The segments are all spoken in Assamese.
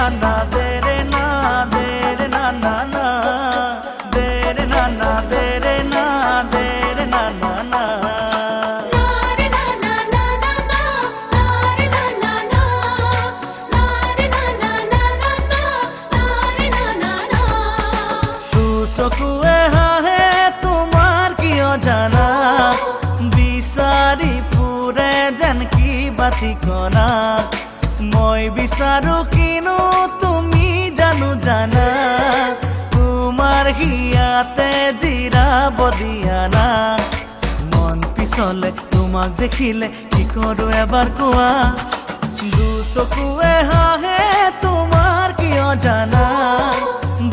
না না দে রে না দে রে না না না দে রে না না দে রে না দে রে না না না চকুৱে হাঁহে তোমাৰ কিয় জানা বিচাৰি ফুৰে যেন কিবা ঠিকনা মই বিচাৰো কিনো তুমি জানো জানা তোমাৰ হিয়াতে জিৰাব দিয়া না মন পিছলে তোমাক দেখিলে কি কৰো এবাৰ কোৱা চকুৱে হাঁহে তোমাৰ কিয় জানা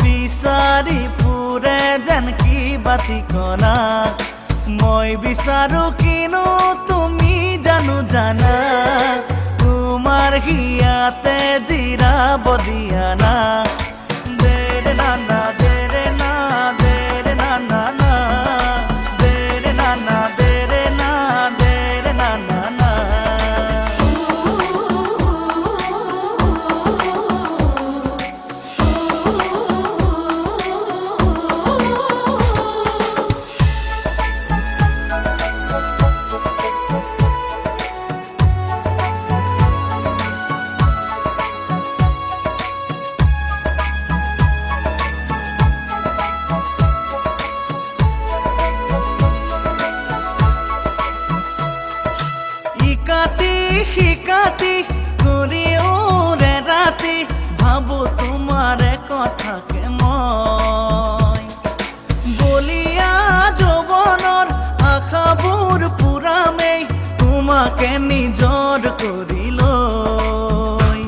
বিচাৰি ফুৰে যেন কিবা ঠিকনা মই বিচাৰো কিনো তুমি জানো জানা তোমাৰ হিয়াতে জিৰাব দিয়া না দে ৰে না না দে ৰে না দে ৰে না না না দে ৰে না না দে ৰে না দে ৰে না না না শিকাতি কৰি ওৰে ৰাতি ভাবো তোমাৰে কথাকে মই বলিয়া যৌৱনৰ আশাবোৰ পুৰামেই তোমাকে নিজৰ কৰি লৈ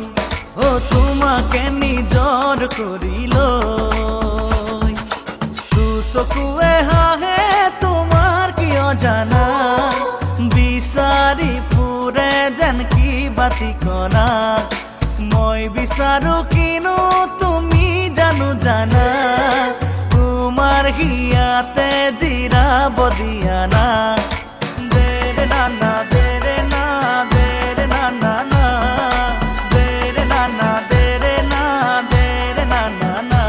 তোমাকে নিজৰ কৰি লৈ চকুৱে হাঁহে তোমাৰ কিয় জানা বিচাৰি ফুৰে যেন কিবা ঠিকনা মই বিচাৰো কিনো তুমি জানো জানা তোমাৰ হিয়াতে জিৰাব দিয়া না দে ৰে না না দে ৰে না দে ৰে না না না দে ৰে না না দে ৰে না দে ৰে না না না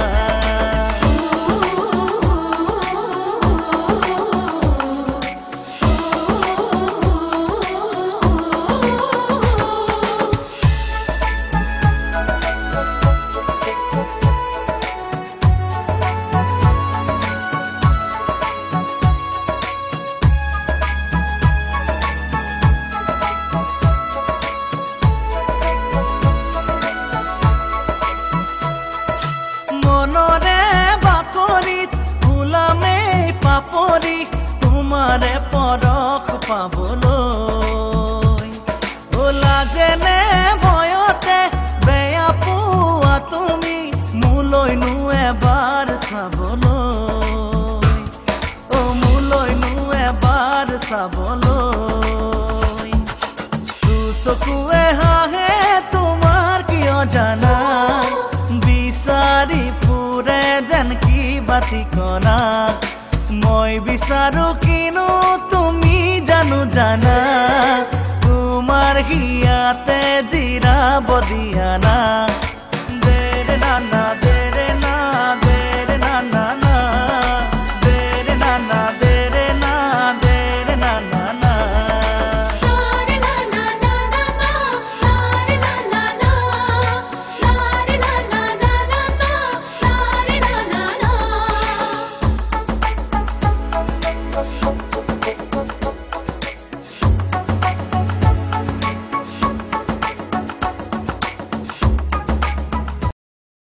মনৰে বাকৰিত ফুলামেই পাপৰি তোমাৰে পৰশ পাবলৈ লাজেনে ভয়তে বেয়া পোৱা তুমি মোলৈনো এবাৰ চাবলৈ মোলৈনো এবাৰ চাবলৈ চকুৱে হাঁহে তোমাৰ কিয় জানা বিচাৰি ফুৰে যেন কিবা ঠিকনা মই বিচাৰো কিনো তুমি জানো জানা তোমাৰ